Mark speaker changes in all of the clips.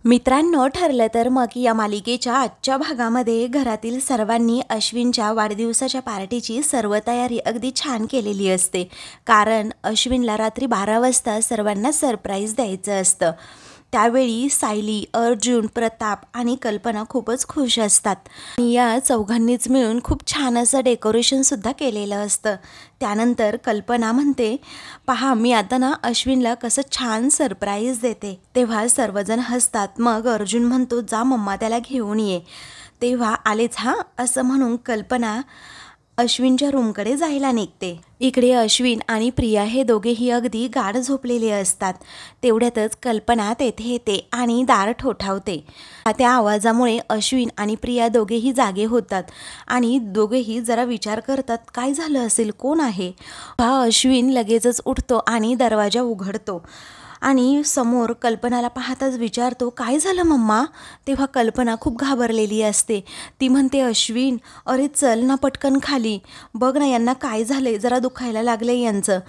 Speaker 1: मित्रांनो, ठरलं तर मग या मालिकेच्या आजच्या भागामध्ये घरातील सर्वांनी अश्विनच्या वाढदिवसाच्या पार्टीची सर्व तयारी अगदी छान केलेली असते. कारण अश्विनला रात्री 12 वाजता सर्वांना सरप्राईज द्यायचं असतं. त्यावेळी सायली, अर्जुन, प्रताप आणि कल्पना खूपच खुश असतात. या चौघांनीच मिळून खूप छान असं डेकोरेशनसुद्धा केलेलं असतं. त्यानंतर कल्पना म्हणते, पहा मी आता ना अश्विनला कसं छान सरप्राईज देते. तेव्हा सर्वजण हसतात. मग अर्जुन म्हणतो, जा मम्मा त्याला घेऊन ये. तेव्हा आलेच हां, असं म्हणून कल्पना अश्विनच्या रूमकडे जायला निघते. इकडे अश्विन आणि प्रिया हे दोघेही अगदी गाढ झोपलेले असतात. तेवढ्यातच कल्पना तेथे येते आणि दार ठोठावते. त्या आवाजामुळे अश्विन आणि प्रिया दोघेही जागे होतात आणि दोघेही जरा विचार करतात, काय झालं असेल, कोण आहे. अश्विन लगेचच उठतो आणि दरवाजा उघडतो आणि समोर कल्पनाला पाहताच विचारतो, काय झालं मम्मा. तेव्हा कल्पना खूप घाबरलेली असते. ती म्हणते, अश्विन अरे चल ना पटकन खाली, बघ ना यांना काय झाले, जरा दुखायला लागले यांचं.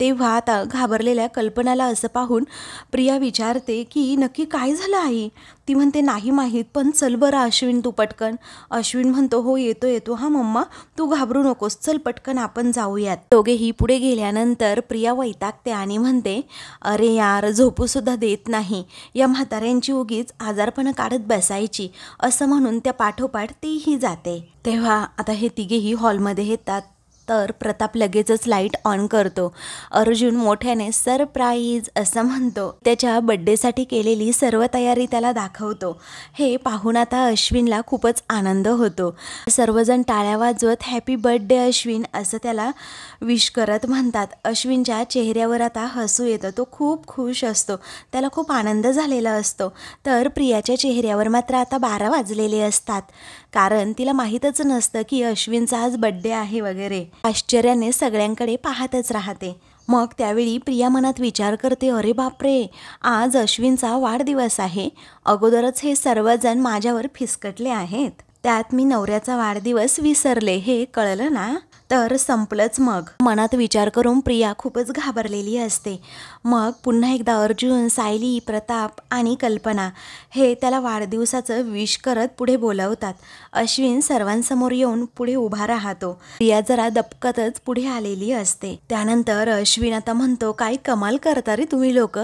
Speaker 1: तेव्हा आता घाबरलेल्या कल्पनाला असं पाहून प्रिया विचारते की नक्की काय झालं आई. ती म्हणते, नाही माहीत, पण चल बरं अश्विन तू पटकन. अश्विन म्हणतो, हो येतो येतो हां मम्मा, तू घाबरू नकोस, चल पटकन आपण जाऊयात. दोघेही पुढे गेल्यानंतर प्रिया वैतागते आणि म्हणते, अरे यार झोपूसुद्धा देत नाही, या म्हाताऱ्यांची उगीच आजारपणं काढत बसायची. असं म्हणून त्या पाठोपाठ तीही जाते. तेव्हा आता हे तिघेही हॉलमध्ये येतात. तर प्रताप लगेचच लाईट ऑन करतो. अर्जुन मोठ्याने सरप्राईज असं म्हणतो. त्याच्या बड्डेसाठी केलेली सर्व तयारी त्याला दाखवतो. हे पाहून आता अश्विनला खूपच आनंद होतो. सर्वजण टाळ्या वाजवत हॅपी बर्थडे अश्विन असं त्याला विश करत म्हणतात. अश्विनच्या चेहऱ्यावर आता हसू येतं. तो खूप खुश असतो. त्याला खूप आनंद झालेला असतो. तर प्रियाच्या चेहऱ्यावर मात्र आता 12 वाजलेले असतात. कारण तिला माहीतच नसतं की अश्विनचा आज बड्डे आहे वगैरे. आश्चर्याने सगळ्यांकडे पाहतच राहते. मग त्यावेळी प्रिया मनात विचार करते, अरे बापरे, आज अश्विनचा वाढदिवस आहे. अगोदरच हे सर्वजण माझ्यावर फिसकटले आहेत, त्यात मी नवऱ्याचा वाढदिवस विसरले, हे कळलं ना तर संपलंच. मग मनात विचार करून प्रिया खूपच घाबरलेली असते. मग पुन्हा एकदा अर्जुन, सायली, प्रताप आणि कल्पना हे त्याला वाढदिवसाचं विश करत पुढे बोलावतात. अश्विन सर्वांसमोर येऊन पुढे उभा राहतो. प्रिया जरा दपकतच पुढे आलेली असते. त्यानंतर अश्विन आता म्हणतो, काय कमाल करता रे तुम्ही लोक.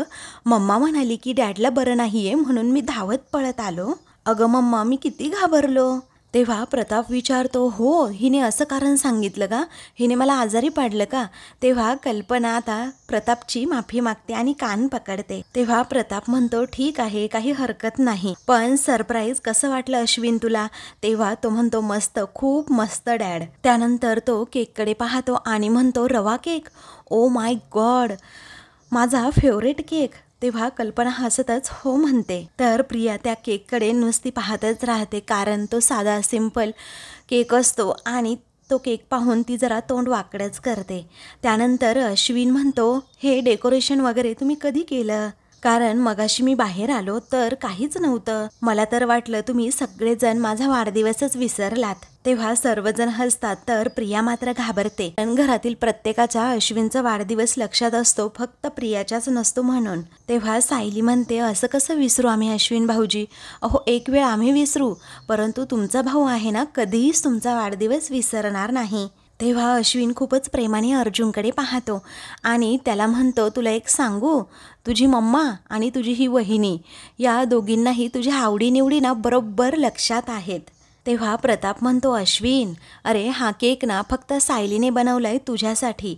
Speaker 1: मम्मा म्हणाली की डॅडला बरं नाहीये म्हणून मी धावत पळत आलो. अगं मम्मा मी किती घाबरलो. तेव्हा प्रताप विचारतो, हो हिने असं कारण सांगितलं का, हिने मला आजारी पाडलं का. तेव्हा कल्पना आता प्रतापची माफी मागते आणि कान पकडते. तेव्हा प्रताप म्हणतो, ठीक आहे काही हरकत नाही, पण सरप्राईज कसं वाटलं अश्विन तुला. तेव्हा तो म्हणतो, मस्त, खूप मस्त डॅड. त्यानंतर तो केककडे पाहतो आणि म्हणतो, रवा केक, ओ माय गॉड, माझा फेवरेट केक. तेव्हा कल्पना हसतच हो म्हणते. तर प्रिया त्या केककडे नुसती पाहतच राहते. कारण तो साधा सिंपल केक असतो आणि तो केक पाहून ती जरा तोंड वाकडच करते. त्यानंतर अश्विन म्हणतो, हे डेकोरेशन वगैरे तुम्ही कधी केलं. कारण मगाशी मी बाहेर आलो तर काहीच नव्हतं. मला तर वाटलं तुम्ही सगळेजण माझा वाढदिवसच विसरलात. तेव्हा सर्वजण हसतात. तर प्रिया मात्र घाबरते. पण घरातील प्रत्येकाचा अश्विनचा वाढदिवस लक्षात असतो, फक्त प्रियाचाच नसतो म्हणून. तेव्हा सायली म्हणते, असं कसं विसरू आम्ही अश्विन भाऊजी. अहो एक वेळ आम्ही विसरू, परंतु तुमचा भाऊ आहे ना, कधीच तुमचा वाढदिवस विसरणार नाही. तेव्हा अश्विन खूपच प्रेमाने अर्जुनकडे पाहतो आणि त्याला म्हणतो, तुला एक सांगू, तुझी मम्मा आणि तुझी ही वहिनी या दोघींनाही तुझ्या आवडीनिवडी ना बरोबर लक्षात आहेत. तेव्हा प्रताप म्हणतो, अश्विन अरे हा केक ना फक्त सायलीने बनवलाय तुझ्यासाठी.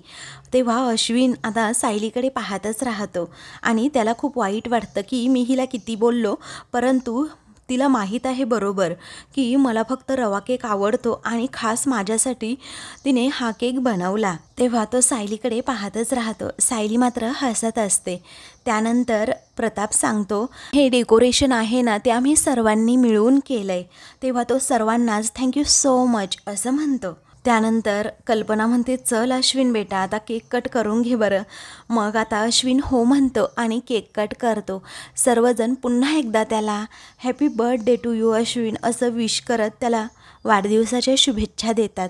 Speaker 1: तेव्हा अश्विन आता सायलीकडे पाहतच राहतो आणि त्याला खूप वाईट वाटतं की मी हिला किती बोललो, परंतु तिला माहीत आहे बरोबर की मला फक्त रवा केक आवडतो आणि खास माझ्यासाठी तिने हा केक बनवला. तेव्हा तो सायलीकडे पाहतच राहतो. सायली मात्र हसत असते. त्यानंतर प्रताप सांगतो, हे डेकोरेशन आहे ना ते आम्ही सर्वांनी मिळून केलंय. तेव्हा तो सर्वांनाच थँक्यू सो मच असं म्हणतो. त्यानंतर कल्पना म्हणते, चल अश्विन बेटा आता केक कट करून घे बरं. मग आता अश्विन हो म्हणतो आणि केक कट करतो. सर्वजण पुन्हा एकदा त्याला happy birthday to you Ashwin असं विश करत त्याला वाढदिवसाच्या शुभेच्छा देतात.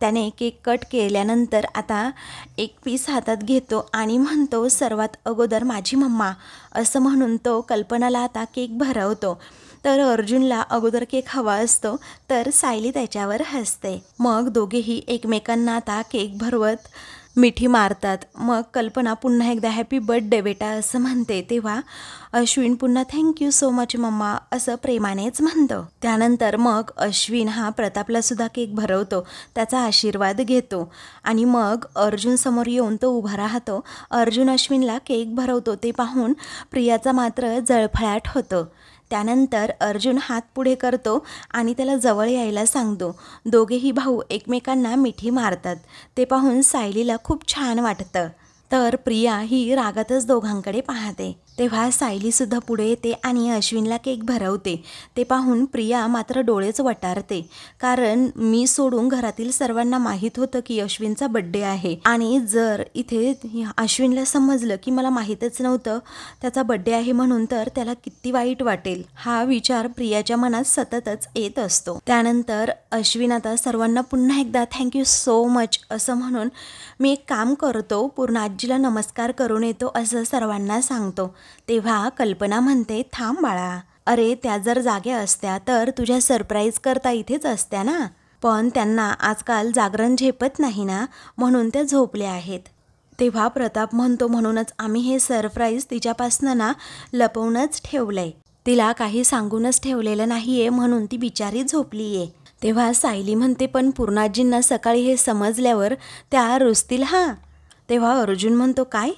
Speaker 1: त्याने केक कट केल्यानंतर आता एक पीस हातात घेतो आणि म्हणतो, सर्वात अगोदर माझी मम्मा, असं म्हणून तो कल्पनाला आता केक भरवतो. तर अर्जुनला अगोदर केक हवा असतो, तर सायली त्याच्यावर हसते. मग दोघेही एकमेकांना आता केक भरवत मिठी मारतात. मग कल्पना पुन्हा एकदा हॅपी बर्थडे बेटा असं म्हणते, तेव्हा अश्विन पुन्हा थँक्यू सो मच मम्मा असं प्रेमानेच म्हणतो. त्यानंतर मग अश्विन हा प्रतापला सुद्धा केक भरवतो, त्याचा आशीर्वाद घेतो आणि मग अर्जुन समोर येऊन तो उभा राहतो. अर्जुन अश्विनला केक भरवतो ते पाहून प्रियाचा मात्र जळफळाट होतो. त्यानंतर अर्जुन हात पुढे करतो आणि त्याला जवळ यायला सांगतो. दोघेही भाऊ एकमेकांना मिठी मारतात. ते पाहून सायलीला खूप छान वाटतं. तर प्रिया ही रागातच दोघांकडे पाहते. तेव्हा सायलीसुद्धा पुढे येते आणि अश्विनला केक भरवते. ते पाहून प्रिया मात्र डोळेच वटारते, कारण मी सोडून घरातील सर्वांना माहीत होतं की अश्विनचा बड्डे आहे आणि जर इथे अश्विनला समजलं की मला माहीतच नव्हतं त्याचा बड्डे आहे म्हणून, तर त्याला किती वाईट वाटेल हा विचार प्रियाच्या मनात सततच येत असतो. त्यानंतर अश्विन आता सर्वांना पुन्हा एकदा थँक्यू सो मच असं म्हणून मी एक काम करतो, पूर्ण आजीला नमस्कार करून येतो असं सर्वांना सांगतो. तेव्हा कल्पना म्हणते, थांब बाळा, अरे त्या जर जाग्या असत्या तर तुझ्या सरप्राईज करता इथेच असत्या ना, पण त्यांना आजकाल जागरण झेपत नाही ना, म्हणून त्या झोपल्या आहेत. तेव्हा प्रताप म्हणतो, म्हणूनच आम्ही हे सरप्राईज तिच्यापासनं ना लपवूनच ठेवलंय, तिला काही सांगूनच ठेवलेलं नाहीये, म्हणून ती बिचारी झोपलीये. तेव्हा सायली म्हणते, पण पूर्णाजींना सकाळी हे समजल्यावर त्या रुसतील हा. तेव्हा अर्जुन म्हणतो, काय,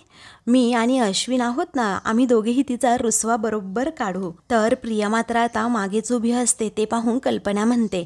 Speaker 1: मी आणि अश्विन आहोत ना, आम्ही दोघेही तिचा रुसवा बरोबर काढू. तर प्रिया मात्र आता मागेच उभी असते. ते पाहून कल्पना म्हणते,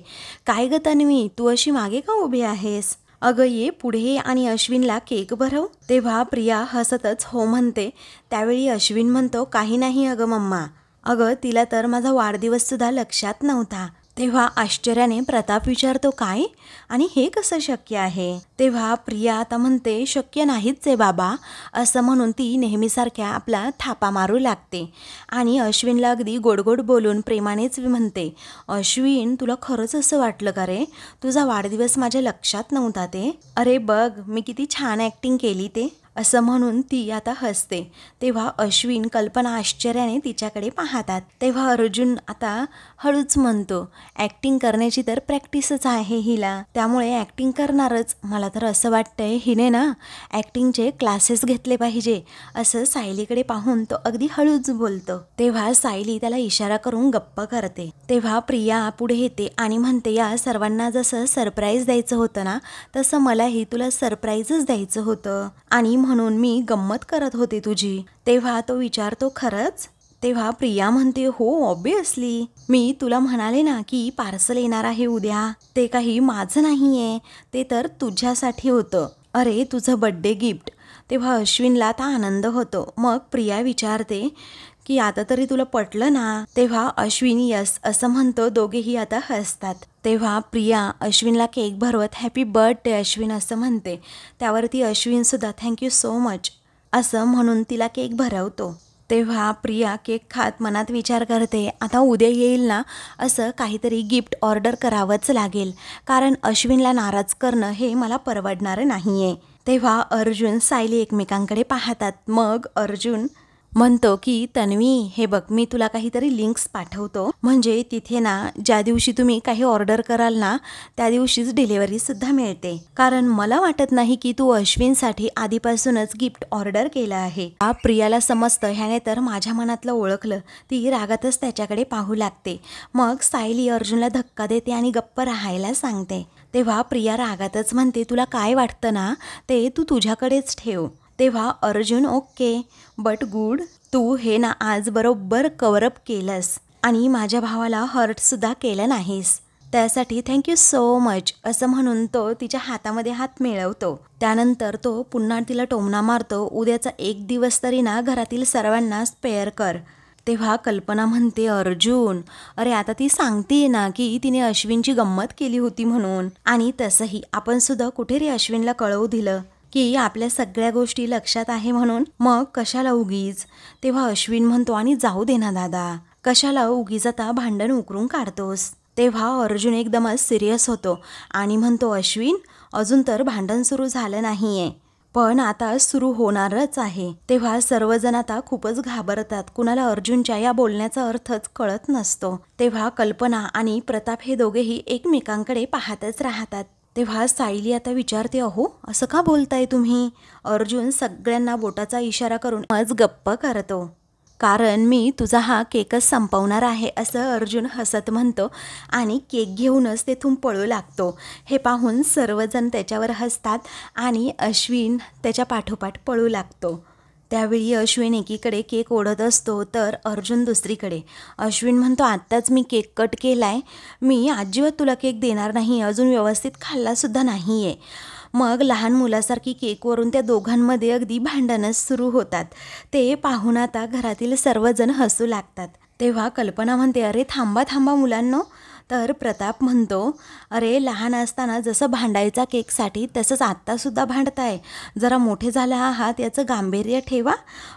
Speaker 1: काय ग तन्वी, तू अशी मागे का उभी आहेस? अगं ये पुढे ये आणि अश्विनला केक भरव. तेव्हा प्रिया हसतच हो म्हणते. त्यावेळी अश्विन म्हणतो, काही नाही अगं मम्मा, अगं तिला तर माझा वाढदिवससुद्धा लक्षात नव्हता. तेव्हा आश्चर्याने प्रताप विचारतो, काय आणि हे कसं शक्य आहे? तेव्हा प्रिया आता म्हणते, शक्य नाहीच आहे बाबा, असं म्हणून ती नेहमीसारख्या आपला थापा मारू लागते आणि अश्विनला अगदी गोडगोड बोलून प्रेमानेच म्हणते, अश्विन तुला खरंच असं वाटलं का रे? तुझा वाढदिवस माझ्या लक्षात नव्हता ते? अरे बघ मी किती छान ॲक्टिंग केली ते, असं म्हणून ती आता हसते. तेव्हा अश्विन कल्पना आश्चर्याने तिच्याकडे पाहतात. तेव्हा अर्जुन आता हळूच म्हणतो, ॲक्टिंग करण्याची तर प्रॅक्टिसच आहे हिला, त्यामुळे ॲक्टिंग करणारच. मला तर असं वाटतंय हिने ना ॲक्टिंगचे क्लासेस घेतले पाहिजे, असं सायलीकडे पाहून तो अगदी हळूच बोलतो. तेव्हा सायली त्याला इशारा करून गप्प करते. तेव्हा प्रिया पुढे येते आणि म्हणते, या सर्वांना जसं सरप्राईज द्यायचं होतं ना, तसं मलाही तुला सरप्राईजच द्यायचं होतं आणि म्हणून मी गंमत करत होते तुझी. तेव्हा तो विचारतो, खरंच? तेव्हा प्रिया म्हणते, हो ऑब्वियसली, मी तुला म्हणाले ना की पार्सल येणार आहे उद्या, ते काही माझं नाहीये, ते तर तुझ्यासाठी होतं, अरे तुझं बड्डे गिफ्ट. तेव्हा अश्विनला आता आनंद होतो. मग प्रिया विचारते की आता तरी तुला पटलं ना? तेव्हा अश्विन यस असं म्हणतो. दोघेही आता हसतात. तेव्हा प्रिया अश्विनला केक भरवत हॅपी बर्थडे अश्विन असं म्हणते. त्यावरती अश्विनसुद्धा थँक्यू सो मच असं म्हणून तिला केक भरवतो. तेव्हा प्रिया केक खात मनात विचार करते, आता उद्या येईल ना असं काहीतरी गिफ्ट ऑर्डर करावंच लागेल, कारण अश्विनला नाराज करणं हे मला परवडणारं नाही आहे. तेव्हा अर्जुन सायली एकमेकांकडे पाहतात. मग अर्जुन म्हणतो की तन्वी हे बघ, मी तुला काहीतरी लिंक्स पाठवतो, म्हणजे तिथे ना ज्या दिवशी तुम्ही काही ऑर्डर कराल ना त्या दिवशीच डिलिव्हरीसुद्धा मिळते, कारण मला वाटत नाही की तू अश्विनसाठी आधीपासूनच गिफ्ट ऑर्डर केलं आहे. प्रियाला समजतं ह्याने तर माझ्या मनातलं ओळखलं. ती रागातच त्याच्याकडे पाहू लागते. मग सायली अर्जुनला धक्का देते आणि गप्प राहायला सांगते. तेव्हा प्रिया रागातच म्हणते, तुला काय वाटतं ना ते तू तुझ्याकडेच ठेव. तेव्हा अर्जुन ओके बट गुड, तू हे ना आज बरोबर कवरअप केलंस आणि माझ्या भावाला हर्टसुद्धा केलं नाहीस, त्यासाठी थँक्यू सो मच असं म्हणून तो तिच्या हातामध्ये हात मिळवतो. त्यानंतर तो पुन्हा तिला टोमणा मारतो, उद्याचा एक दिवस तरी ना घरातील सर्वांना स्पेअर कर. तेव्हा कल्पना म्हणते, अर्जुन अरे आता ती सांगते ना की तिने अश्विनची गंमत केली होती म्हणून, आणि तसंही आपण सुद्धा कुठे रे अश्विनला कळवू दिलं की आपल्या सगळ्या गोष्टी लक्षात आहे म्हणून, मग कशाला उगीच. तेव्हा अश्विन म्हणतो, आणि जाऊ दे ना दादा, कशाला उगीच आता भांडण उकरून काढतोस. तेव्हा अर्जुन एकदमच सिरियस होतो आणि म्हणतो, अश्विन अजून तर भांडण सुरू झालं नाहीये, पण आता सुरू होणारच आहे. तेव्हा सर्वजण आता खूपच घाबरतात. कुणाला अर्जुनच्या या बोलण्याचा अर्थच कळत नसतो. तेव्हा कल्पना आणि प्रताप हे दोघेही एकमेकांकडे पाहतच राहतात. तेव्हा सायली आता विचारते, अहो असं का बोलताय तुम्ही? अर्जुन सगळ्यांना बोटाचा इशारा करून मज गप्प करतो. कारण मी तुझा हा केकच संपवणार आहे असं अर्जुन हसत म्हणतो आणि केक घेऊनच तेथून पळू लागतो. हे पाहून सर्वजण त्याच्यावर हसतात आणि अश्विन त्याच्या पाठोपाठ पळू लागतो. त्यावेळी अश्विन एकीकडे केक ओढत असतो तर अर्जुन दुसरीकडे. अश्विन म्हणतो, आत्ताच मी केक कट केलाय, मी अजिबात तुला केक देणार नाही, अजून व्यवस्थित खाल्लासुद्धा नाही आहे. मग लहान मुलासारखी केकवरून त्या दोघांमध्ये अगदी भांडणच सुरू होतात. ते पाहून आता घरातील सर्वजण हसू लागतात. तेव्हा कल्पना म्हणते, अरे थांबा थांबा मुलांनो. तर प्रताप म्हणतो, अरे लहान असताना जसं भांडायचा केकसाठी तसंच आत्तासुद्धा भांडताय, जरा मोठे झाला आहात याचं गांभीर्य ठेवा.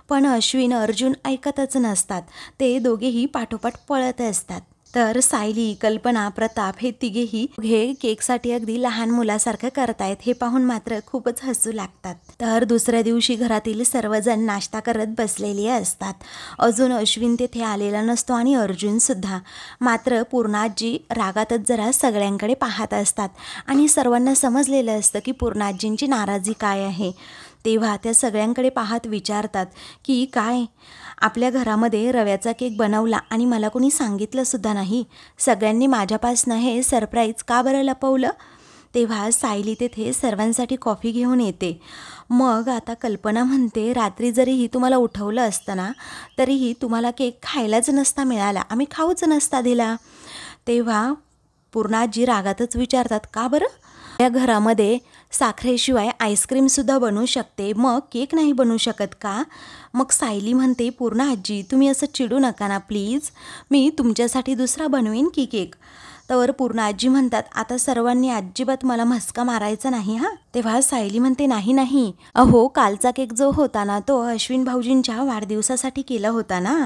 Speaker 1: पण अश्विन अर्जुन ऐकतच नसतात. ते दोघेही पाठोपाठ पळत असतात. तर सायली, कल्पना, प्रताप हे तिघेही केकसाठी अगदी लहान मुलासारखं करतायत. हे पाहून मात्र खूपच हसू लागतात. तर दुसऱ्या दिवशी घरातील सर्वजण नाश्ता करत बसलेले असतात. अजून अश्विन तेथे आलेला नसतो आणि अर्जुनसुद्धा. मात्र पूर्णाजी रागातच जरा सगळ्यांकडे पाहत असतात आणि सर्वांना समजलेलं असतं की पूर्णाजींची नाराजी काय आहे. तेव्हा त्या सगळ्यांकडे पाहत विचारतात की काय, आपल्या घरामध्ये रव्याचा केक बनवला आणि मला कोणी सांगितलंसुद्धा नाही. सगळ्यांनी माझ्यापासनं हे सरप्राईज का बरं लपवलं? तेव्हा सायली तेथे सर्वांसाठी कॉफी घेऊन येते. मग आता कल्पना म्हणते, रात्री जरीही तुम्हाला उठवलं असतं ना तरीही तुम्हाला केक खायलाच नसता मिळाला, आम्ही खाऊच नसता दिला. तेव्हा पूर्णाजी रागातच विचारतात, का बरं? या घरामध्ये साखरेशिवाय आईस्क्रीमसुद्धा बनवू शकते, मग केक नाही बनवू शकत का? मग सायली म्हणते, पूर्णा आजी तुम्ही असं चिडू नका ना प्लीज, मी तुमच्यासाठी दुसरा बनवेन की केक. तर पूर्णा आजी म्हणतात, आता सर्वांनी अजिबात मला म्हस्का मारायचा नाही हां. तेव्हा सायली म्हणते, नाही नाही, अहो कालचा केक जो होता ना तो अश्विन भाऊजींच्या वाढदिवसासाठी केला होता ना,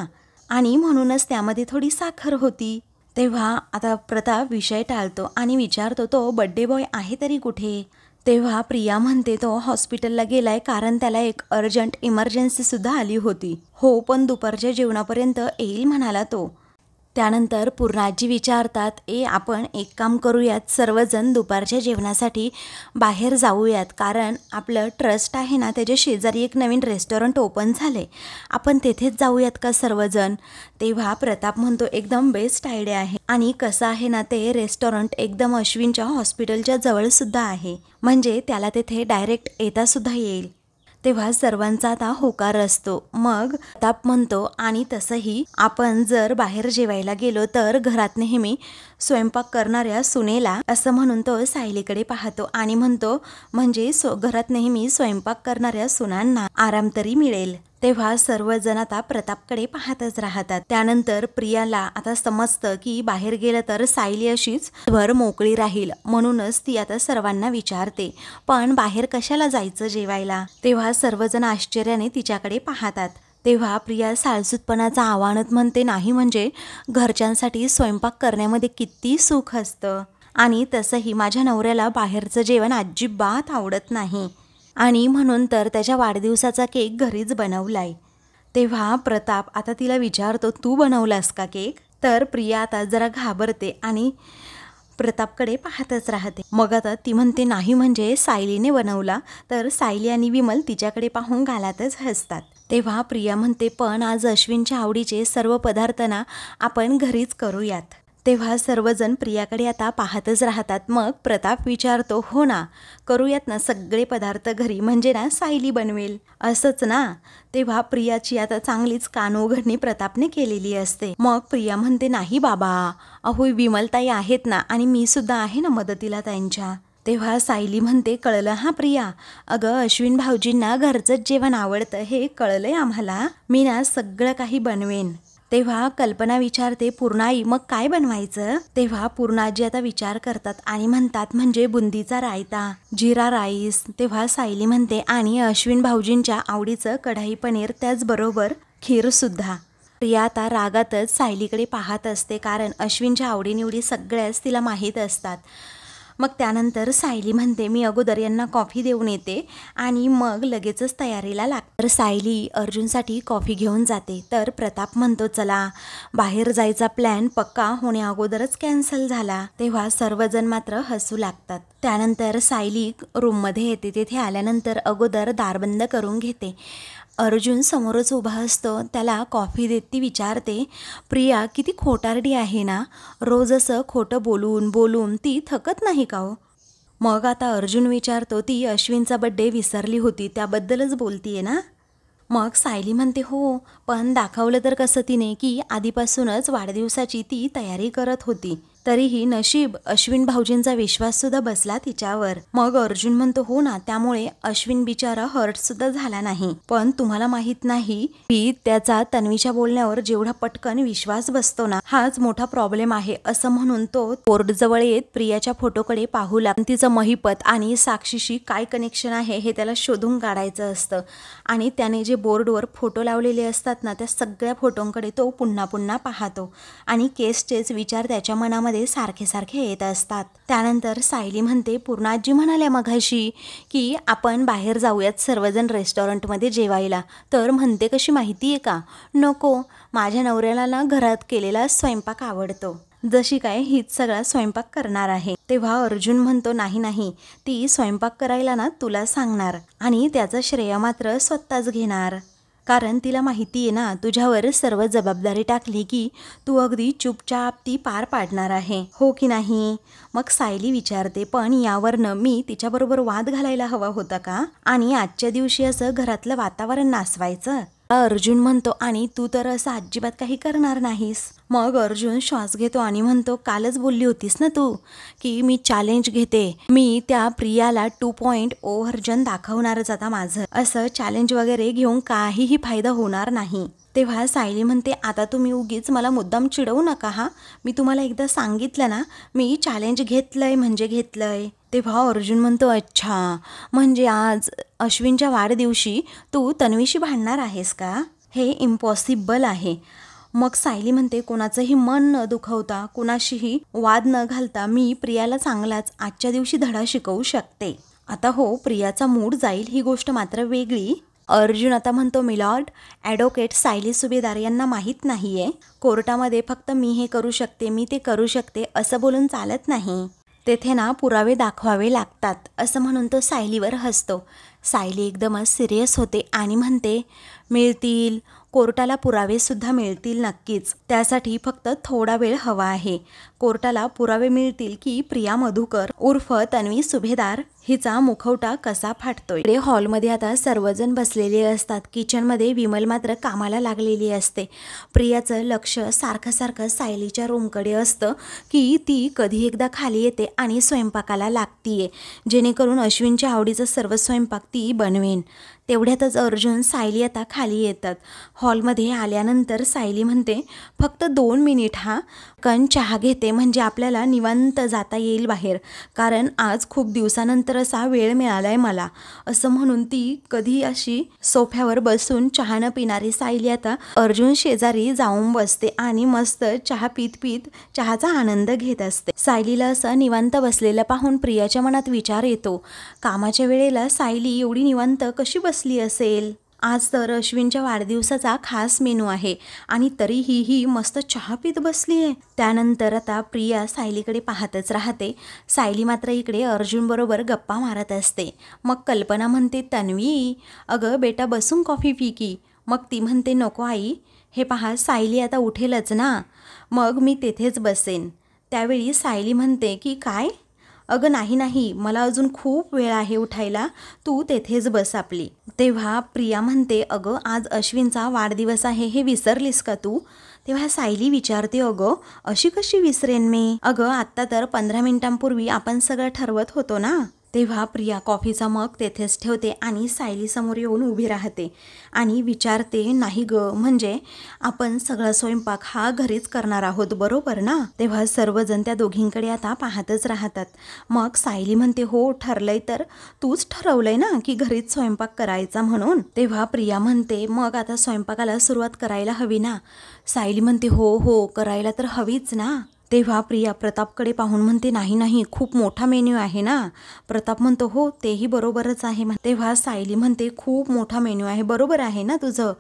Speaker 1: आणि म्हणूनच त्यामध्ये थोडी साखर होती. तेव्हा आता प्रताप विषय टाळतो आणि विचारतो, तो बड्डे बॉय आहे तरी कुठे? तेव्हा प्रिया म्हणते, तो हॉस्पिटलला गेलाय कारण त्याला एक अर्जंट इमर्जन्सीसुद्धा आली होती. हो, पण दुपारच्या जेवणापर्यंत येईल म्हणाला तो. त्यानंतर पूर्णाजी विचारतात, आपण एक काम करूयात, सर्वजण दुपारच्या जेवणासाठी बाहेर जाऊयात, कारण आपलं ट्रस्ट आहे ना त्याच्या शेजारी एक नवीन रेस्टॉरंट ओपन झाले, आपण तेथेच जाऊयात का सर्वजण? तेव्हा प्रताप म्हणतो, एकदम बेस्ट आयडिया आहे. आणि कसं आहे ना, ते रेस्टॉरंट एकदम अश्विनच्या हॉस्पिटलच्या जवळसुद्धा आहे, म्हणजे त्याला तेथे डायरेक्ट येतासुद्धा येईल. तेव्हा सर्वांचा आता होकार असतो. मग प्रताप म्हणतो, आणि तसंही आपण जर बाहेर जेवायला गेलो तर घरात नेहमी स्वयंपाक करणाऱ्या सुनेला, असं म्हणून तो सायलीकडे पाहतो आणि म्हणतो, म्हणजे घरात नेहमी स्वयंपाक करणाऱ्या सुनांना आराम तरी मिळेल. तेव्हा सर्वजण आता प्रतापकडे पाहतच राहतात. त्यानंतर प्रियाला आता समजतं की बाहेर गेलं तर सायली अशीच भर मोकळी राहील, म्हणूनच ती आता सर्वांना विचारते, पण बाहेर कशाला जायचं जेवायला? तेव्हा सर्वजण आश्चर्याने तिच्याकडे पाहतात. तेव्हा प्रिया साळसूतपणाचा आव्हानत म्हणते, नाही म्हणजे घरच्यांसाठी स्वयंपाक करण्यामध्ये किती सुख असतं, आणि तसंही माझ्या नवऱ्याला बाहेरचं जेवण अजिबात आवडत नाही, आणि म्हणून तर त्याच्या वाढदिवसाचा केक घरीच बनवलाय. तेव्हा प्रताप आता तिला विचारतो, तू बनवलास का केक? तर प्रिया आता जरा घाबरते आणि प्रतापकडे पाहतच राहते. मग आता ती म्हणते, नाही म्हणजे सायलीने बनवला. तर सायली आणि विमल तिच्याकडे पाहून गालातच हसतात. तेव्हा प्रिया म्हणते, पण आज अश्विनच्या आवडीचे सर्व पदार्थ ना आपण घरीच करूयात. तेव्हा सर्वजण प्रियाकडे आता पाहतच राहतात. मग प्रताप विचारतो, हो ना, करूयात ना सगळे पदार्थ घरी, म्हणजे ना सायली बनवेल, असंच ना? तेव्हा प्रियाची आता चांगलीच कानउघडणी प्रतापने केलेली असते. मग प्रिया म्हणते, नाही बाबा, अहो विमलताई आहेत ना, आणि मी सुद्धा आहे ना मदतीला त्यांच्या. तेव्हा सायली म्हणते, कळलं हा प्रिया, अगं अश्विन भाऊजींना घरचंच जेवण आवडतं हे कळलंय आम्हाला, मी ना सगळं काही बनवेन. तेव्हा कल्पना विचारते, पूर्णाई मग काय बनवायचं? तेव्हा पूर्णाजी आता विचार करतात आणि म्हणतात, म्हणजे बुंदीचा रायता, जिरा राईस. तेव्हा सायली म्हणते, आणि अश्विन भाऊजींच्या आवडीचं कढाई पनीर, त्याचबरोबर खीरसुद्धा. प्रिया आता रागातच सायलीकडे पाहत असते, कारण अश्विनच्या आवडीनिवडी सगळ्याच तिला माहीत असतात. मग त्यानंतर सायली म्हणते मी अगोदर यांना कॉफी देऊन येते आणि मग लगेचच तयारीला लागते. तर सायली अर्जुनसाठी कॉफी घेऊन जाते. तर प्रताप म्हणतो चला बाहेर जायचा प्लॅन पक्का होण्या अगोदरच कॅन्सल झाला. तेव्हा सर्वजण मात्र हसू लागतात. त्यानंतर सायली रूममध्ये येते. तिथे आल्यानंतर अगोदर दार बंद करून घेते. अर्जुन समोरच उभा असतो. त्याला कॉफी देत ती विचारते प्रिया किती खोटारडी आहे ना, रोज असं खोटं बोलून बोलून ती थकत नाही का हो. मग आता अर्जुन विचारतो ती अश्विनचा बड्डे विसरली होती त्याबद्दलच बोलतीये ना. मग सायली म्हणते हो, पण दाखवलं तर कसं तिने की आधीपासूनच वाढदिवसाची ती तयारी करत होती. तरीही नशीब अश्विन भाऊजींचा विश्वाससुद्धा बसला तिच्यावर. मग अर्जुन म्हणतो हो ना, त्यामुळे अश्विन बिचारा हर्ट सुद्धा झाला नाही. पण तुम्हाला माहित नाही की त्याचा तन्वीच्या बोलण्यावर जेवढा पटकन विश्वास बसतो ना, हाच मोठा प्रॉब्लेम आहे. असं म्हणून तो बोर्ड जवळ येत प्रियाच्या फोटोकडे पाहू लागतो. तिचं महिपत आणि साक्षीशी काय कनेक्शन आहे हे त्याला शोधून काढायचं असतं. आणि त्याने जे बोर्डवर फोटो लावलेले असतात ना, त्या सगळ्या फोटोंकडे तो पुन्हा पुन्हा पाहतो आणि केसचेच विचार त्याच्या मनामध्ये सारखे सारखे येत असतात. त्यानंतर सायली म्हणते पूर्णाजी म्हणाल्या मघाशी की आपण बाहेर जाऊयात सर्वजण रेस्टॉरंटमध्ये जेवायला. तर म्हणते कशी माहिती आहे का, नको, माझ्या नवऱ्याला ना घरात केलेला स्वयंपाक आवडतो, जशी काय हीच सगळा स्वयंपाक करणार आहे. तेव्हा अर्जुन म्हणतो नाही नाही, ती स्वयंपाक करायला ना तुला सांगणार आणि त्याचं श्रेय मात्र स्वतःच घेणार. कारण तिला माहिती आहे ना तुझ्यावर सर्व जबाबदारी टाकली की तू अगदी चुपचाप ती पार पाडणार आहे, हो की नाही. मग सायली विचारते पण यावरनं मी तिच्याबरोबर वाद घालायला हवा होता का आणि आजच्या दिवशी असं घरातलं वातावरण नासवायचं. अर्जुन म्हणतो आणि तू तर असं अजिबात काही करणार नाहीस. मग अर्जुन श्वास घेतो आणि म्हणतो कालच बोलली होतीस ना तू की मी चॅलेंज घेते, मी त्या प्रियाला 2.0 व्हर्जन दाखवणारच आता माझं. असं चॅलेंज वगैरे घेऊन काहीही फायदा होणार नाही. तेव्हा सायली म्हणते आता तुम्ही उगीच मला मुद्दाम चिडवू नका हा, मी तुम्हाला एकदा सांगितलं ना मी चॅलेंज घेतलंय म्हणजे घेतलंय. तेव्हा अर्जुन म्हणतो अच्छा, म्हणजे आज अश्विनच्या वाढदिवशी तू तन्वीशी भांडणार आहेस का, हे इम्पॉसिबल आहे. मग सायली म्हणते कोणाचंही मन न दुखवता कोणाशीही वाद न घालता मी प्रियाला चांगलाच आजच्या दिवशी धडा शिकवू शकते. आता हो, प्रियाचा मूड जाईल ही गोष्ट मात्र वेगळी. अर्जुन आता म्हणतो मिलॉर्ड, ॲडव्होकेट सायली सुभेदार यांना माहीत नाहीये, कोर्टामध्ये फक्त मी हे करू शकते मी ते करू शकते असं बोलून चालत नाही, तेथे ना पुरावे दाखवावे लागतात. असं म्हणून तो सायलीवर हसतो. सायली एकदमच सिरियस होते आणि म्हणते मिळतील, कोर्टाला पुरावेसुद्धा मिळतील नक्कीच, त्यासाठी फक्त थोडा वेळ हवा आहे. कोर्टाला पुरावे मिळतील की प्रिया मधुकर उर्फ तन्वी सुभेदार हिचा मुखवटा कसा फाटतोय. इकडे हॉलमध्ये आता सर्वजण बसलेले असतात. किचनमध्ये विमल मात्र कामाला लागलेली असते. प्रियाचं लक्ष सारखं सारखं सायलीच्या रूमकडे असतं की ती कधी एकदा खाली येते आणि स्वयंपाकाला लागतीये, जेणेकरून अश्विनच्या आवडीचं सर्व स्वयंपाक ती बनवेन. तेवढ्यातच अर्जुन सायली आता खाली येतात. हॉलमध्ये आल्यानंतर सायली म्हणते फक्त 2 मिनिट हा, कण चहा घेते म्हणजे आपल्याला निवांत जाता येईल बाहेर, कारण आज खूप दिवसानंतर असा वेळ मिळालाय मला. असं म्हणून ती कधी अशी सोफ्यावर बसून चहा न पिणारी सायली आता अर्जुन शेजारी जाऊन बसते आणि मस्त चहा पीत पीत चहाचा आनंद घेत असते. सायलीला असं निवांत बसलेलं पाहून प्रियाच्या मनात विचार येतो, कामाच्या वेळेला सायली एवढी निवांत कशी बसली असेल. आज तर अश्विनच्या वाढदिवसाचा खास मेनू आहे आणि तरीही ही मस्त चहा पीत बसली आहे. त्यानंतर आता प्रिया सायलीकडे पाहतच राहते. सायली मात्र इकडे अर्जुन बरोबर गप्पा मारत असते. मग कल्पना म्हणते तन्वी अगं बेटा बसून कॉफी पी की. मग ती म्हणते नको आई, हे पहा सायली आता उठेलच ना, मग मी तेथेच बसेन. त्यावेळी सायली म्हणते की काय, अगं नाही नाही, मला अजून खूप वेळ आहे उठायला, तू तेथेच बस आपली. तेव्हा प्रिया म्हणते अगं आज अश्विनचा वाढदिवस आहे हे विसरलीस का तू. तेव्हा सायली विचारते अगं अशी कशी विसरेन मी, अगं आत्ता तर 15 मिनिटांपूर्वी आपण सगळं ठरवत होतो ना. तेव्हा प्रिया कॉफीचा मग तेथेच ठेवते आणि सायलीसमोर येऊन उभी राहते आणि विचारते नाही ग, म्हणजे आपण सगळा स्वयंपाक हा घरीच करणार आहोत बरोबर ना. तेव्हा सर्वजण त्या दोघींकडे आता पाहतच राहतात. मग सायली म्हणते हो ठरलंय, तर तूच ठरवलंय ना की घरीच स्वयंपाक करायचा म्हणून. तेव्हा प्रिया म्हणते मग आता स्वयंपाकाला सुरुवात करायला हवी ना. सायली म्हणते हो हो करायला तर हवीच ना. तेव्हा प्रिया प्रतापकडे पाहून म्हणते, नाही नाही, खूप मोठा मेन्यू आहे ना. प्रताप म्हणतो, हो तेही बरोबरच आहे. तेव्हा सायली म्हणते, खूप मोठा मेन्यू आहे, बरोबर आहे ना तुझं.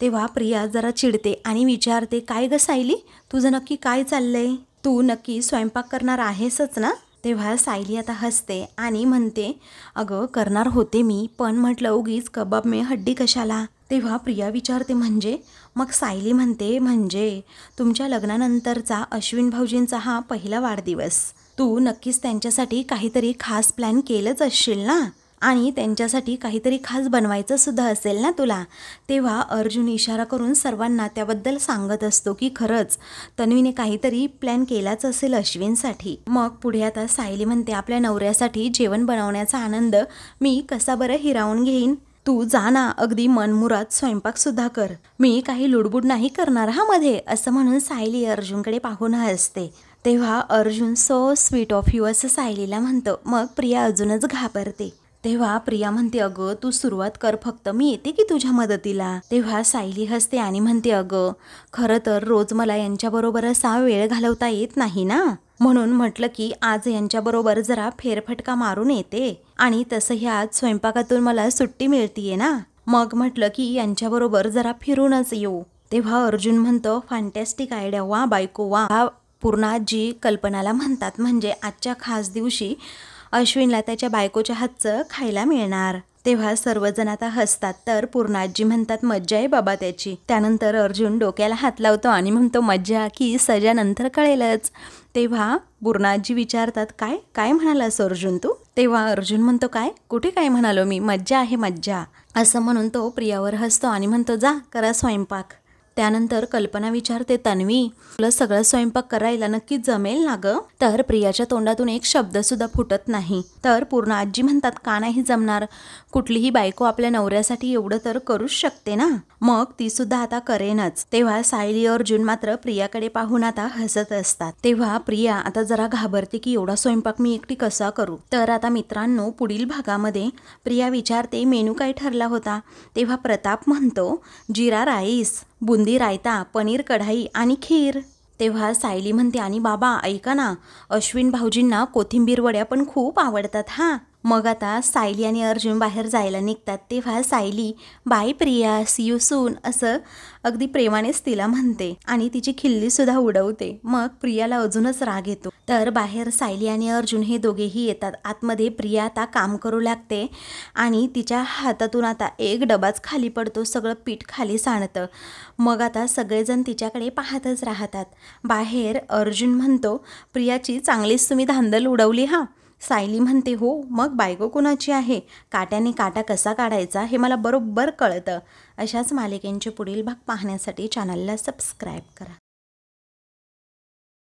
Speaker 1: तेव्हा प्रिया जरा चिडते आणि विचारते, काय ग सायली, तुझं नक्की काय चाललंय? तू नक्की स्वयंपाक करणार आहेसच ना? तेव्हा सायली आता हसते आणि म्हणते, अगं करणार होते मी, पण म्हटलं उगीच कबाब में हड्डी कशाला. तेव्हा प्रिया विचारते, म्हणजे? मग सायली म्हणते, म्हणजे तुमच्या लग्नानंतरचा अश्विन भाऊजींचा हा पहिला वाढदिवस. तू नक्कीच त्यांच्यासाठी काहीतरी खास प्लॅन केलंच असशील ना, आणि त्यांच्यासाठी काहीतरी खास बनवायचं सुद्धा असेल ना तुला. तेव्हा अर्जुन इशारा करून सर्वांना त्याबद्दल सांगत असतो की खरंच तन्वीने काहीतरी प्लॅन केलाच असेल अश्विनसाठी. मग पुढे आता सायली म्हणते, आपल्या नवऱ्यासाठी जेवण बनवण्याचा आनंद मी कसा बरं हिरावून घेईन. तू जा ना, अगदी मनमुराद स्वयंपाक सुद्धा कर, मी काही लुडबुड नाही करणार हा मध्ये, असं म्हणून सायली अर्जुनकडे पाहून हसते. तेव्हा Arjun, so sweet of you, असं सायलीला म्हणतो. मग प्रिया अजूनच घाबरते. तेव्हा प्रिया म्हणते, अगं तू सुरुवात कर फक्त, मी येते की तुझ्या मदतीला. तेव्हा सायली हसते आणि म्हणते, अगं खरं तर रोज मला यांच्याबरोबर असा वेळ घालवता येत नाही ना, म्हणून म्हटलं की आज यांच्याबरोबर जरा फेरफटका मारून येते. आणि तसंही आज स्वयंपाकातून मला सुट्टी मिळतीये ना, मग म्हटलं की यांच्याबरोबर जरा फिरूनच येऊ. तेव्हा अर्जुन म्हणतो, फॅन्टॅस्टिक आयडिया, वा बायको वा. पूर्णाजी कल्पनाला म्हणतात, म्हणजे आजच्या खास दिवशी अश्विनला त्याच्या बायकोच्या हातचं खायला मिळणार. तेव्हा सर्वजण आता हसतात, तर पूर्णाजी म्हणतात, मज्जा आहे बाबा त्याची. त्यानंतर अर्जुन डोक्याला हात लावतो आणि म्हणतो, मज्जा की सजा नंतर कळेलच. तेव्हा पूर्णाजी विचारतात, काय काय म्हणालास अर्जुन तू? तेव्हा अर्जुन म्हणतो, काय कुठे काय म्हणालो मी, मज्जा आहे मज्जा, असं म्हणून तो प्रियावर हसतो आणि म्हणतो, जा करा स्वयंपाक. त्यानंतर कल्पना विचारते, तन्वी तुला सगळं स्वयंपाक करायला नक्की जमेल ना ग? तर प्रियाच्या तोंडातून एक शब्द सुद्धा फुटत नाही. तर पूर्ण आजी म्हणतात, का नाही जमणार, कुठलीही बायको आपल्या नवऱ्यासाठी एवढं तर करूच शकते ना, मग ती सुद्धा आता करेनच. तेव्हा सायली अर्जुन मात्र प्रियाकडे पाहून आता हसत असतात. तेव्हा प्रिया आता जरा घाबरते की एवढा स्वयंपाक मी एकटी कसा करू. तर आता मित्रांनो, पुढील भागामध्ये प्रिया विचारते, मेनू काय ठरला होता? तेव्हा प्रताप म्हणतो, जिरा राईस, बुंदी रायता, पनीर कढाई आणि खीर. तेव्हा सायली म्हणते, आणि बाबा ऐका ना, अश्विन भाऊजींना कोथिंबीर वड्या पण खूप आवडतात हा. मग आता सायली आणि अर्जुन बाहेर जायला निघतात. तेव्हा Sayali, bye Priya, see you soon, असं अगदी प्रेमानेच तिला म्हणते आणि तिची खिल्ली सुद्धा उडवते. मग प्रियाला अजूनच राग येतो. तर बाहेर सायली आणि अर्जुन हे दोघेही येतात. आतमध्ये प्रिया आता काम करू लागते आणि तिच्या हातातून आता एक डबाच खाली पडतो, सगळं पीठ खाली सांडतं. मग आता सगळेजण तिच्याकडे पाहतच राहतात. बाहेर अर्जुन म्हणतो, प्रियाची चांगलीच तुम्ही धांदल उडवली हा. सायली म्हणते, हो मग बायको कुणाची आहे, काट्याने काटा कसा काढायचा हे मला बरोबर कळतं. अशाच मालिकेंचे पुढील भाग पाहण्यासाठी चॅनलला सबस्क्राईब करा.